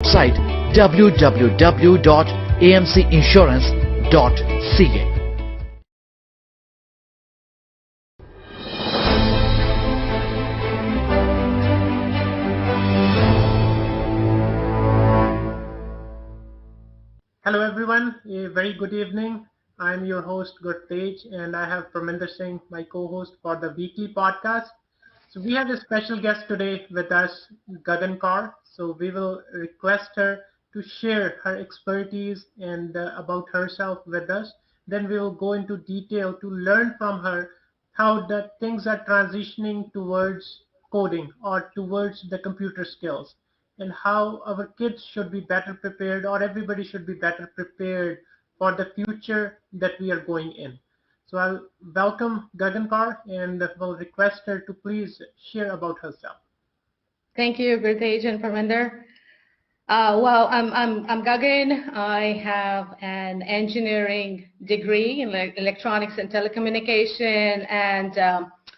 Site www.amcinsurance.ca. Hello everyone, a very good evening. I'm your host Gurtej and I have Parminder Singh, my co-host for the weekly podcast. So we have a special guest today with us, Gagan Kaur. So we will request her to share her expertise and about herself with us. Then we will go into detail to learn from her how the things are transitioning towards coding or towards the computer skills, and how our kids should be better prepared, or everybody should be better prepared for the future that we are going in. So I'll welcome Gagan Kaur and will request her to please share about herself. Thank you, Gurtej and Parminder. I'm Gagan. I have an engineering degree in electronics and telecommunication, and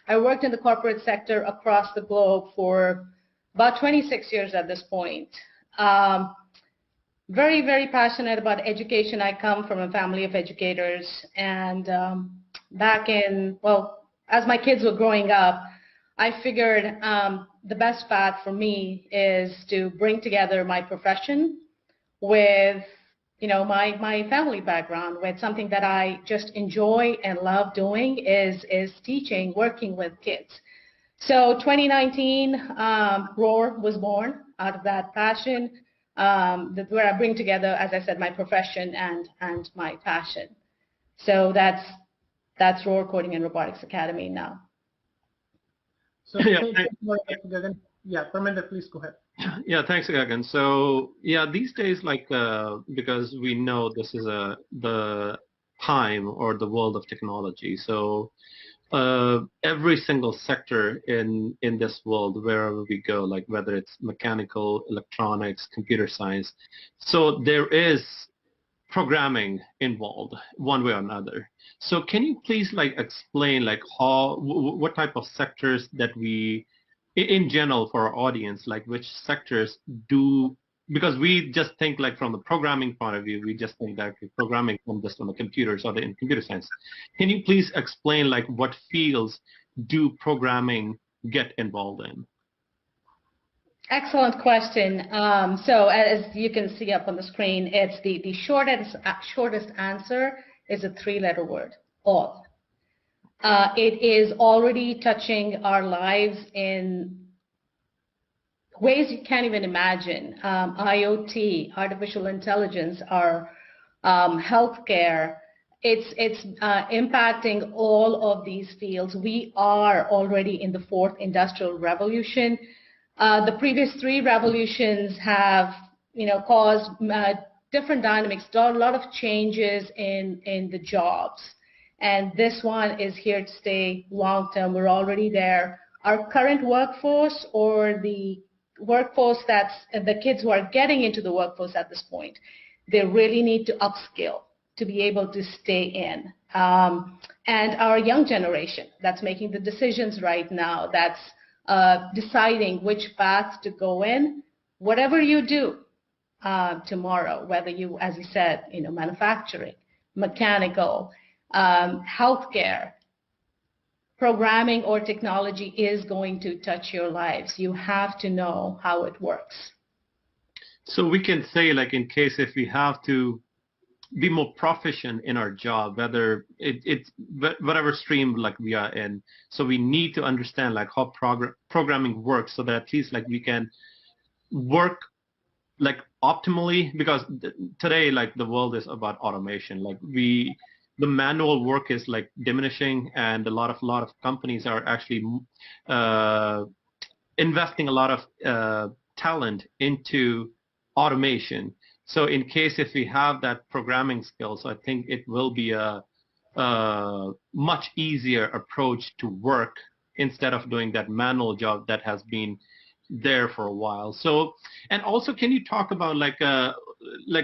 I worked in the corporate sector across the globe for about 26 years at this point. Very, very passionate about education. I come from a family of educators, and as my kids were growing up, I figured the best path for me is to bring together my profession with, my family background, with something that I just enjoy and love doing is teaching, working with kids. So 2019, Roar was born out of that passion, where I bring together, as I said, my profession and my passion. So that's Roar Coding and Robotics Academy now. So thank you, Gagan. Yeah, Parminder, please go ahead. Yeah, thanks, Gagan. So yeah, these days, because we know this is the time or the world of technology. So every single sector in this world, wherever we go, like whether it's mechanical, electronics, computer science, so there is programming involved one way or another. So can you please explain what type of sectors that we, in general for our audience, like which sectors do, because we just think from the programming point of view, we just think that programming from just on the computers or in computer science. Can you please explain what fields do programming get involved in? Excellent question. So as you can see up on the screen, it's the shortest answer is a three-letter word, all. It is already touching our lives in ways you can't even imagine. IoT, artificial intelligence, our healthcare, it's impacting all of these fields. We are already in the fourth industrial revolution. The previous three revolutions have, caused different dynamics, a lot of changes in the jobs. And this one is here to stay long term. We're already there. Our current workforce, or the workforce that's the kids who are getting into the workforce at this point, they really need to upskill to be able to stay in. And our young generation that's making the decisions right now, that's deciding which path to go in, whatever you do tomorrow, whether you, as you said, manufacturing, mechanical, healthcare, programming or technology is going to touch your lives. You have to know how it works. So we can say, in case if we have to be more proficient in our job, whether it's whatever stream we are in, so we need to understand how programming works, so that at least we can work optimally, because today the world is about automation. The manual work is diminishing, and a lot of companies are actually investing a lot of talent into automation. So in case if we have that programming skills, I think it will be a much easier approach to work, instead of doing that manual job that has been there for a while. So, and also, can you talk about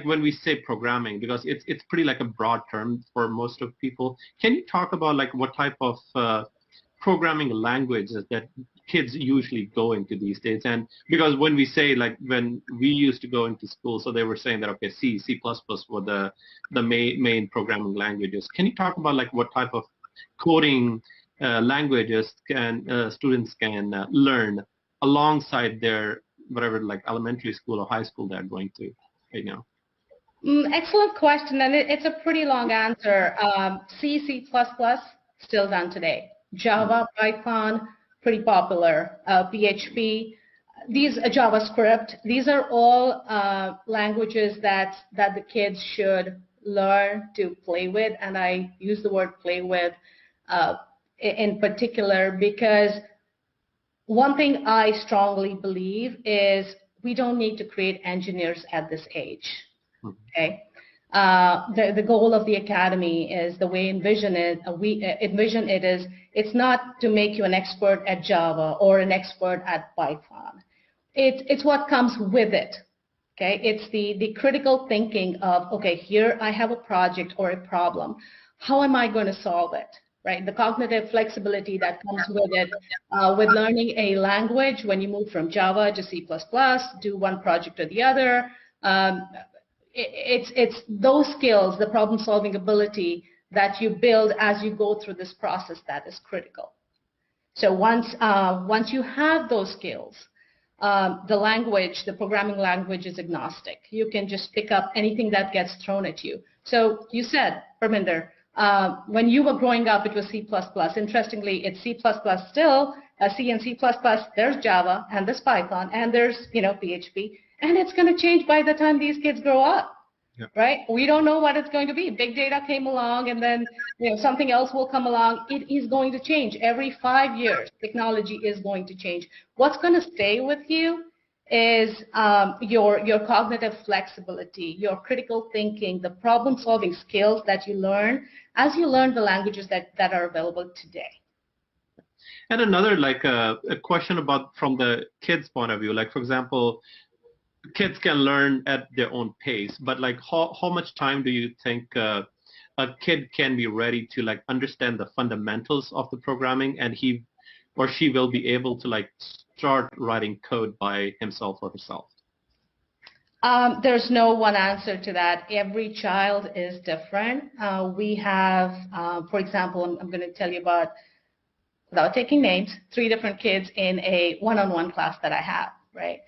when we say programming, because it's pretty a broad term for most of people. Can you talk about what type of programming languages that kids usually go into these days. And because when we say, like, when we used to go into school, so they were saying that, okay, C++ were the main programming languages. Can you talk about like what type of coding languages can students can learn alongside their whatever, like elementary school or high school they're going to right now? Excellent question, and it's a pretty long answer. C, C++, still done today. Java, Python, pretty popular. PHP, these JavaScript, these are all languages that the kids should learn to play with, and I use the word play with in particular because one thing I strongly believe is we don't need to create engineers at this age. Okay. The goal of the academy is the way we envision it is it's not to make you an expert at Java or an expert at Python. It's what comes with it. Okay. It's the critical thinking of, okay, here I have a project or a problem. How am I going to solve it? Right? The cognitive flexibility that comes with it, with learning a language when you move from Java to C++, do one project or the other. It's those skills, the problem-solving ability that you build as you go through this process that is critical. So once you have those skills, the language, the programming language is agnostic. You can just pick up anything that gets thrown at you. So you said, Parminder, when you were growing up, it was C++. Interestingly, it's C++ still, C and C++, there's Java, and there's Python, and there's, PHP. And it's going to change by the time these kids grow up, yep. Right? We don't know what it's going to be. Big data came along, and then something else will come along. It is going to change. Every 5 years, technology is going to change. What's going to stay with you is your cognitive flexibility, your critical thinking, the problem-solving skills that you learn as you learn the languages that are available today. And another, like a question about from the kids' point of view, like for example, kids can learn at their own pace, but like how much time do you think a kid can be ready to like understand the fundamentals of the programming, and he or she will be able to like start writing code by himself or herself? There's no one answer to that. Every child is different. We have, for example, I'm going to tell you about, without taking names, 3 different kids in a one-on-one class that I have, right?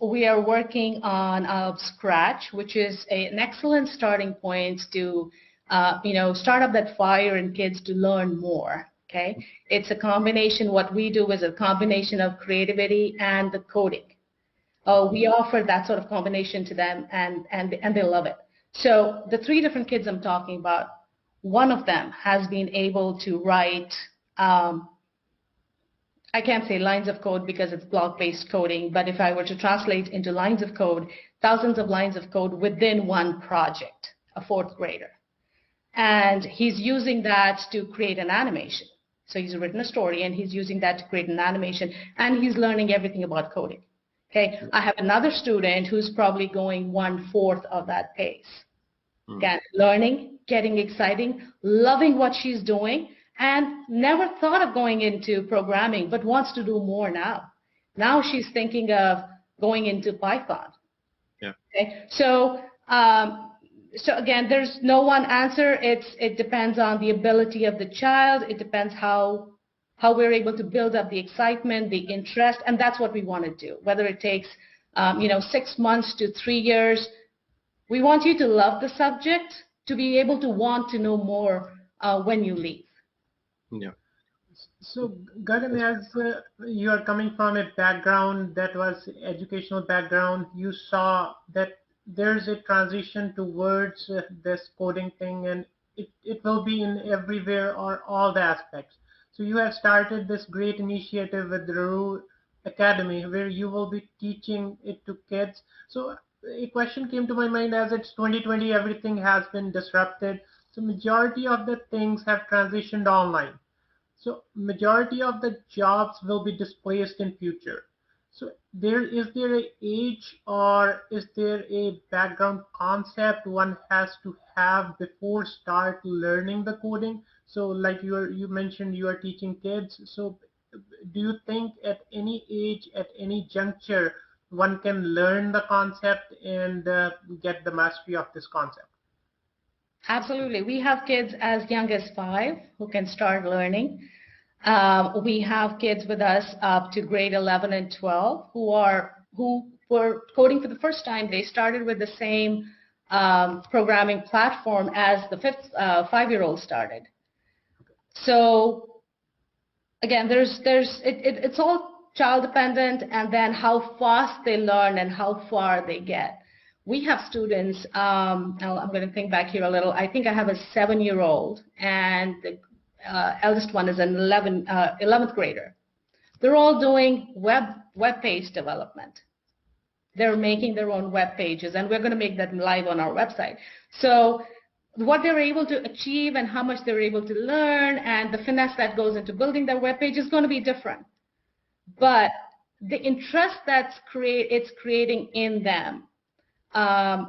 We are working on Scratch, which is an excellent starting point to, start up that fire in kids to learn more. Okay, it's a combination. What we do is a combination of creativity and the coding. We offer that sort of combination to them, and they love it. So the 3 different kids I'm talking about, one of them has been able to write. I can't say lines of code because it's block-based coding, but if I were to translate into lines of code, thousands of lines of code within one project, a 4th grader. And he's using that to create an animation. So he's written a story, and he's using that to create an animation, and he's learning everything about coding. Okay, I have another student who's probably going 1/4 of that pace. Again, learning, getting exciting, loving what she's doing, and never thought of going into programming, but wants to do more now. Now she's thinking of going into Python. Yeah. Okay. So again, there's no one answer. It depends on the ability of the child. It depends how we're able to build up the excitement, the interest, and that's what we want to do. Whether it takes 6 months to 3 years, we want you to love the subject to be able to want to know more when you leave. Yeah. So, Gagan, as you are coming from a background that was educational background, you saw that there's a transition towards this coding thing, and it will be in everywhere or all the aspects. So you have started this great initiative with the Ruru Academy where you will be teaching it to kids. So a question came to my mind, as it's 2020, everything has been disrupted. So majority of the things have transitioned online. So majority of the jobs will be displaced in future. So is there a age, or is there a background concept one has to have before start learning the coding? So like you mentioned, you are teaching kids. So do you think at any age, at any juncture, one can learn the concept and get the mastery of this concept? Absolutely. We have kids as young as 5 who can start learning. We have kids with us up to grade 11 and 12 who were coding for the first time. They started with the same programming platform as the 5-year-old started. So again, it's all child dependent, and then how fast they learn and how far they get. We have students, I'm going to think back here a little. I think I have a 7-year-old, and the eldest one is an 11th grader. They're all doing web page development. They're making their own web pages, and we're going to make that live on our website. So what they're able to achieve and how much they're able to learn and the finesse that goes into building their web page is going to be different. But the interest it's creating in them,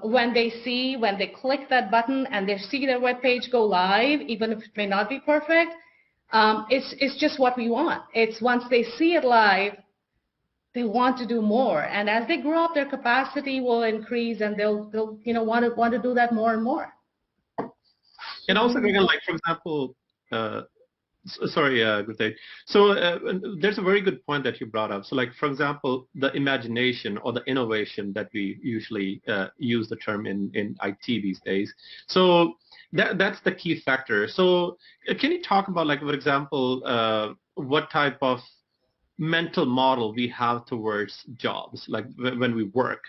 when they click that button and they see their web page go live, even if it may not be perfect, it's just what we want. It's once they see it live, they want to do more, and as they grow up, their capacity will increase, and they'll want to do that more and more. And also, again, like for example, sorry, Gurtej. So there's a very good point that you brought up. So like, for example, the imagination or the innovation that we usually use the term in IT these days. So that's the key factor. So can you talk about, like, for example, what type of mental model we have towards jobs, like when we work?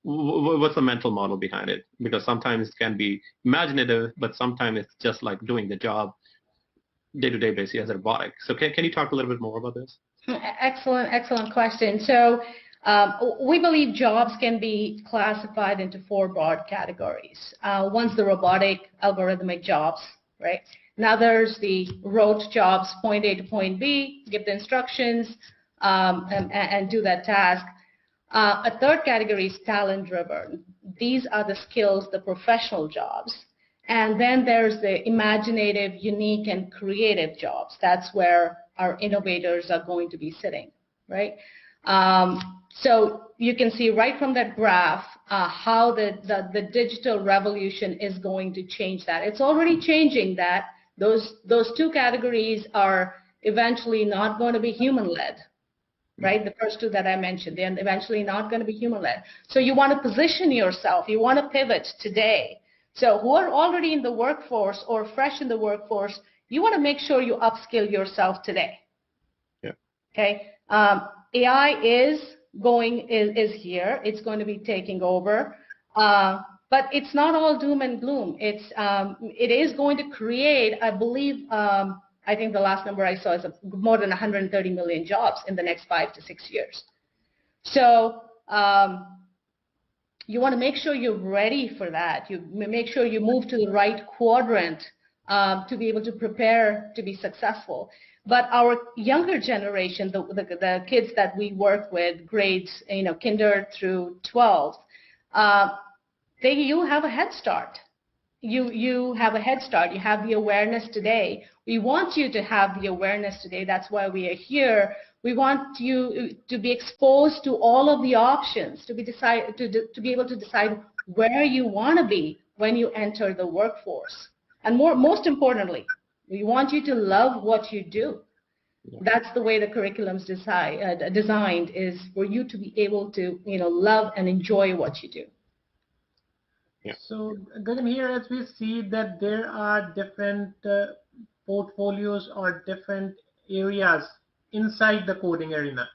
What's the mental model behind it? Because sometimes it can be imaginative, but sometimes it's just like doing the job day-to-day basis as a robotic. So can you talk a little bit more about this? Excellent question. So we believe jobs can be classified into 4 broad categories. One's the robotic algorithmic jobs, right? Now there's the rote jobs, point A to point B, give the instructions, and do that task. A third category is talent-driven. These are the skills, the professional jobs. And then there's the imaginative, unique, and creative jobs. That's where our innovators are going to be sitting, right? So you can see right from that graph how the digital revolution is going to change that. It's already changing that. Those 2 categories are eventually not going to be human-led, right? The first 2 that I mentioned, they're eventually not going to be human-led. So you want to position yourself. You want to pivot today. So who are already in the workforce or fresh in the workforce, you want to make sure you upskill yourself today. Yeah. Okay. AI is here. It's going to be taking over. But it's not all doom and gloom. It is going to create, I believe, I think the last number I saw is more than 130 million jobs in the next 5 to 6 years. So you want to make sure you're ready for that. You make sure you move to the right quadrant to be able to prepare to be successful. But our younger generation, the kids that we work with, grades, kinder through 12, you have a head start. You have a head start. You have the awareness today. We want you to have the awareness today. That's why we are here. We want you to be exposed to all of the options, to be able to decide where you want to be when you enter the workforce. And most importantly, we want you to love what you do. That's the way the curriculum's designed, is for you to be able to love and enjoy what you do. Yeah. So Gagan, here as we see that there are different portfolios or different areas inside the coding arena.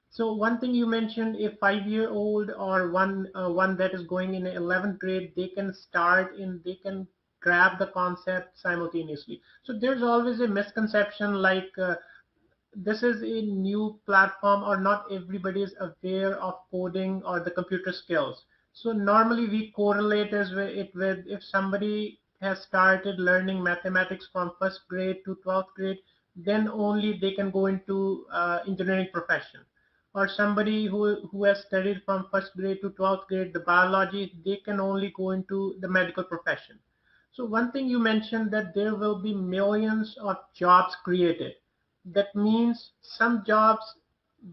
So one thing you mentioned, a 5-year-old or one that is going in 11th grade, they can grab the concept simultaneously. So there's always a misconception like this is a new platform or not everybody is aware of coding or the computer skills. So normally we correlate it with if somebody has started learning mathematics from 1st grade to 12th grade, then only they can go into engineering profession. Or somebody who has studied from 1st grade to 12th grade the biology, they can only go into the medical profession. So one thing you mentioned that there will be millions of jobs created. that means some jobs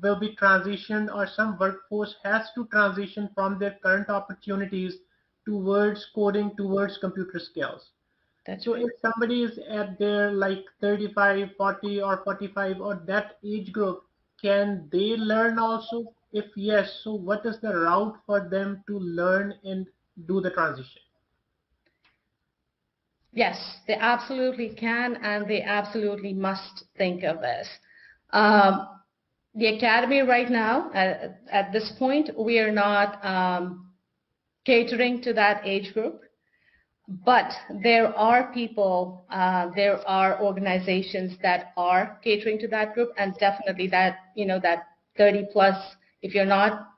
will be transitioned, or some workforce has to transition from their current opportunities towards coding, towards computer skills. That's So right. if somebody is at their like 35, 40 or 45 or that age group, can they learn also? If yes, so what is the route for them to learn and do the transition? Yes, they absolutely can, and they absolutely must think of this. Um, the academy right now, at this point, we are not catering to that age group, but there are people, there are organizations that are catering to that group, and definitely that, that 30 plus, if you're not,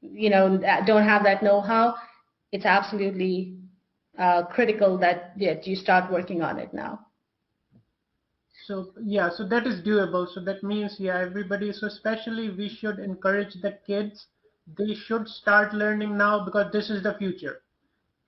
don't have that know-how, it's absolutely critical that you start working on it now. So yeah, so that is doable. So that means yeah, everybody. So especially we should encourage the kids. They should start learning now because this is the future.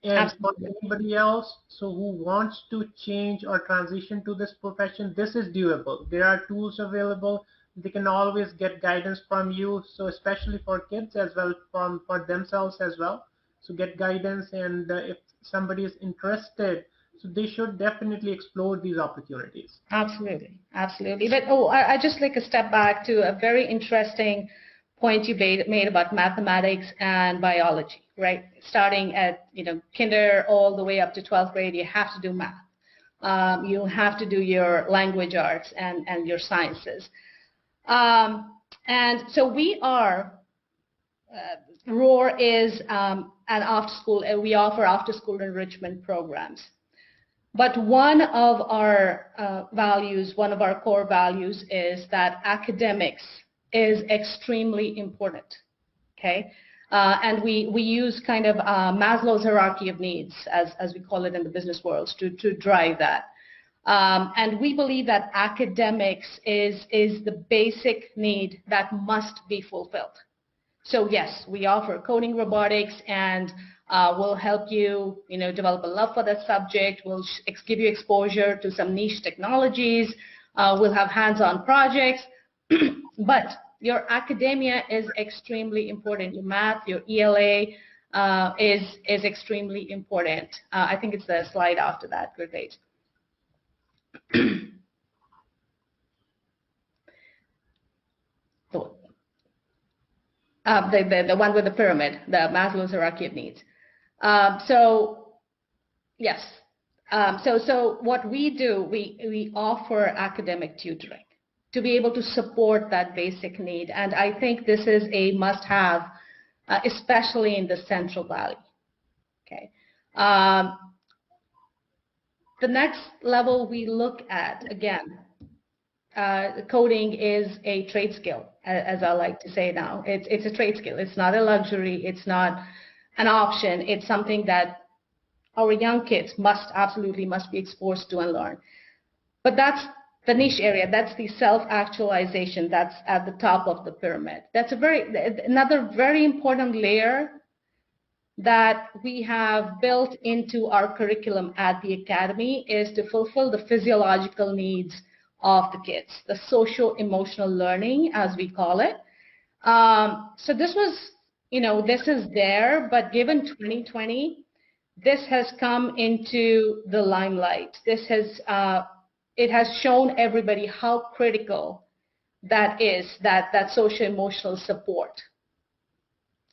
And for Absolutely. anybody else, so who wants to change or transition to this profession, this is doable. There are tools available. They can always get guidance from you. So especially for kids as well, from for themselves as well. So get guidance, and if somebody is interested, so they should definitely explore these opportunities. Absolutely, absolutely. But I just like a step back to a very interesting point you made about mathematics and biology, right? Starting at kinder all the way up to 12th grade, you have to do math. You have to do your language arts and your sciences. And so ROAR is an after school. We offer after school enrichment programs. But one of our values, one of our core values is that academics is extremely important, okay? And we use kind of Maslow's hierarchy of needs, as we call it in the business world, to drive that. And we believe that academics is the basic need that must be fulfilled. So yes, we offer coding robotics, and we'll help you, develop a love for that subject. We'll give you exposure to some niche technologies. We'll have hands-on projects, but your academia is extremely important. Your math, your ELA is extremely important. I think it's the slide after that. Great. So, the one with the pyramid, the Maslow's hierarchy of needs. So yes, so what we do, we offer academic tutoring to be able to support that basic need, and I think this is a must-have, especially in the Central Valley. Okay. The next level we look at, again, coding is a trade skill, as I like to say now. It's a trade skill. It's not a luxury. It's not an option. It's something that our young kids absolutely must be exposed to and learn. But that's the niche area. That's the self-actualization. That's at the top of the pyramid. That's another very important layer that we have built into our curriculum at the academy, is to fulfill the physiological needs of the kids, the social-emotional learning, as we call it. So this was, this is there, but given 2020, this has come into the limelight. It has shown everybody how critical that is, that social-emotional support.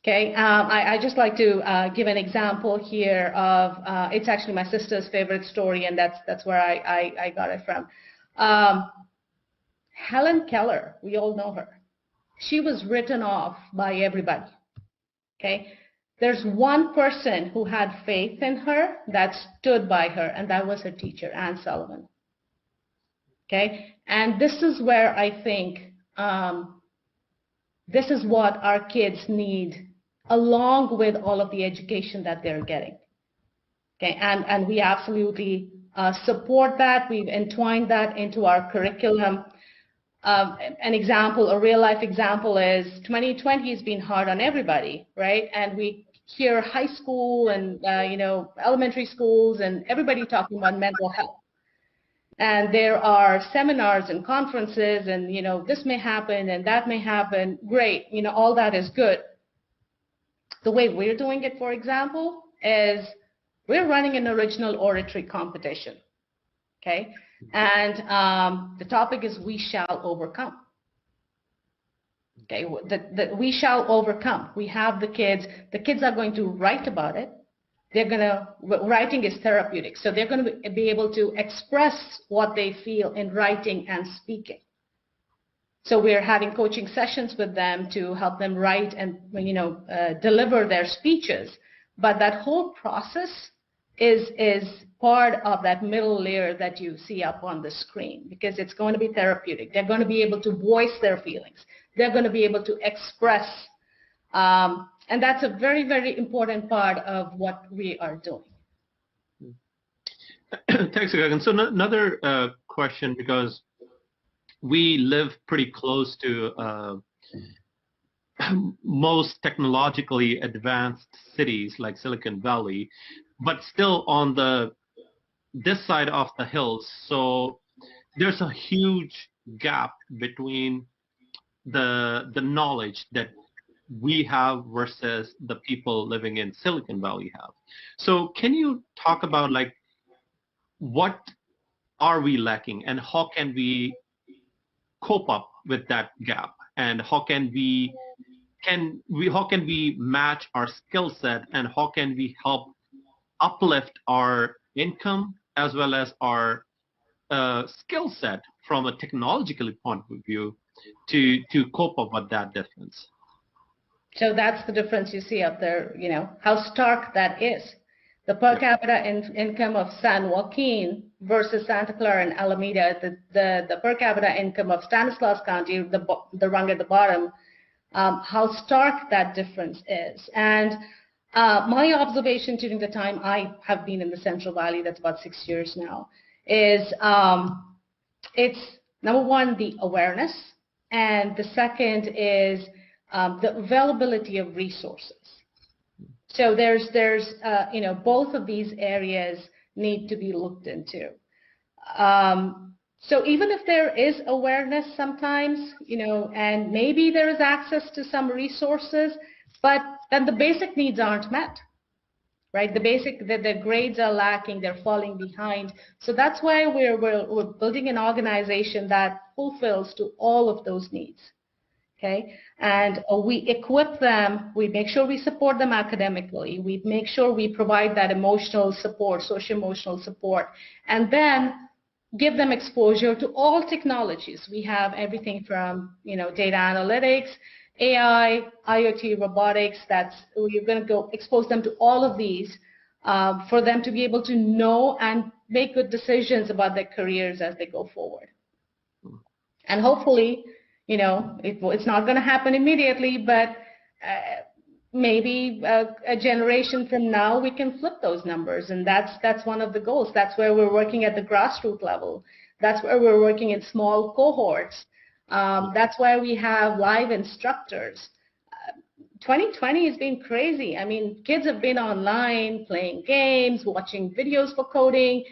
Okay, I just like to give an example here of, it's actually my sister's favorite story, and that's where I got it from. Helen Keller, we all know her. She was written off by everybody. Okay, there's one person who had faith in her, that stood by her, and that was her teacher, Anne Sullivan. Okay, and this is where I think this is what our kids need, along with all of the education that they're getting. Okay, and we absolutely support that. We've entwined that into our curriculum. An example, a real life example is 2020 has been hard on everybody, right? And we hear high school and elementary schools and everybody talking about mental health. and there are seminars and conferences, and this may happen and that may happen. Great, all that is good. The way we're doing it, for example, is we're running an original oratory competition. Okay, and the topic is "We shall overcome." Okay, we shall overcome. We have the kids. The kids are going to write about it. Writing is therapeutic, so they're going to be able to express what they feel in writing and speaking. So we're having coaching sessions with them to help them write and deliver their speeches. But that whole process is part of that middle layer that you see up on the screen, because it's going to be therapeutic. They're going to be able to voice their feelings. They're going to be able to express. And that's a very, very important part of what we are doing. Thanks, Gagan. So another question, because we live pretty close to most technologically advanced cities like Silicon Valley, but still on this side of the hills. So there's a huge gap between the knowledge that we have versus the people living in Silicon Valley have. So can you talk about like what are we lacking and how can we cope up with that gap, and how can we match our skill set, and how can we help uplift our income as well as our skill set from a technological point of view to cope up with that difference? So that's the difference you see up there, how stark that is. The per capita income of San Joaquin versus Santa Clara and Alameda, the per capita income of Stanislaus County, the rung at the bottom, how stark that difference is. And my observation during the time I have been in the Central Valley, that's about 6 years now, is it's number one, the awareness, and the second is the availability of resources. So there's both of these areas need to be looked into. So even if there is awareness sometimes, and maybe there is access to some resources, but then the basic needs aren't met, right? The grades are lacking, they're falling behind. So that's why we're building an organization that fulfills to all of those needs. Okay, and we equip them, we make sure we support them academically, we make sure we provide that emotional support, social-emotional support, and then give them exposure to all technologies. We have everything from, data analytics, AI, IoT, robotics, we're going to go expose them to all of these for them to be able to know and make good decisions about their careers as they go forward. And hopefully, it's not going to happen immediately, but maybe a generation from now we can flip those numbers, and that's one of the goals. That's where we're working at the grassroots level. That's where we're working in small cohorts. That's why we have live instructors. 2020 has been crazy. I mean, kids have been online playing games, watching videos for coding.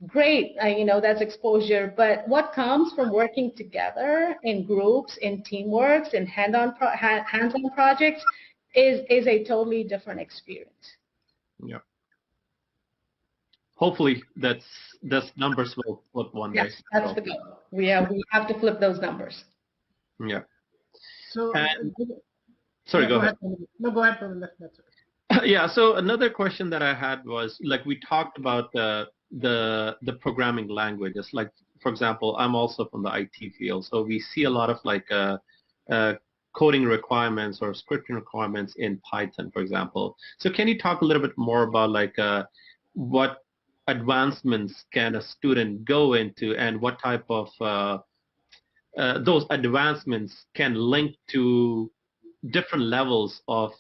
Great, that's exposure, but what comes from working together in groups, in teamworks, in hands-on projects is a totally different experience. Yeah. Hopefully those numbers will flip one day. Yes, that's the goal. We have to flip those numbers. Yeah. So, sorry, go ahead. No, go ahead. That's okay. Yeah. So another question that I had was, like, we talked about the programming languages. Like, for example, I'm also from the IT field, so we see a lot of like coding requirements or scripting requirements in Python, for example. So can you talk a little bit more about like what advancements can a student go into, and what type of those advancements can link to different levels of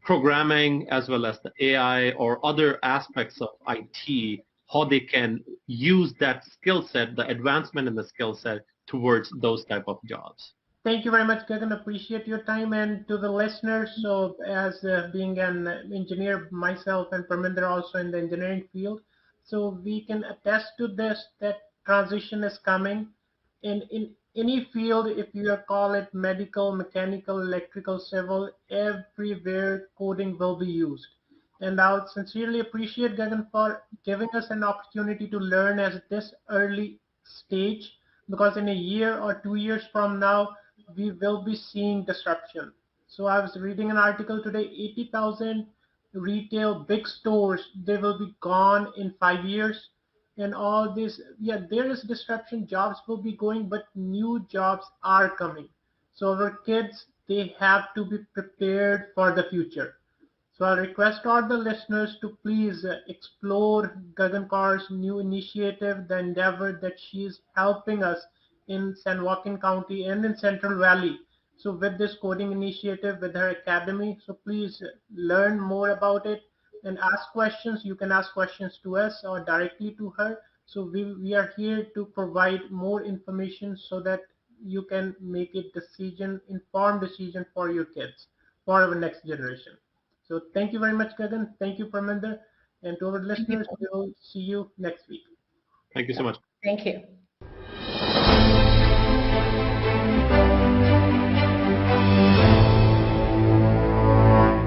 programming as well as the AI or other aspects of IT, how they can use that skill set, the advancement in the skill set towards those type of jobs. Thank you very much, Gagan. Appreciate your time. And to the listeners, so as being an engineer myself and Parminder also in the engineering field, So we can attest to this that transition is coming in any field. If you call it medical, mechanical, electrical, civil, everywhere coding will be used. And I would sincerely appreciate Gagan for giving us an opportunity to learn at this early stage, because in a year or 2 years from now, we will be seeing disruption. So I was reading an article today, 80,000 retail big stores, they will be gone in 5 years. And all this, yeah, there is disruption, jobs will be going, but new jobs are coming. So our kids, they have to be prepared for the future. So I request all the listeners to please explore Gagan Kaur's new initiative, the endeavor that she is helping us in San Joaquin County and in Central Valley. So with this coding initiative, with her academy, so please learn more about it and ask questions. You can ask questions to us or directly to her. So we are here to provide more information so that you can make a decision, informed decision for your kids, for our next generation. So thank you very much, Gagan. Thank you, Parminder. And to our Thank you. listeners, we'll see you next week. Thank you so much. Thank you.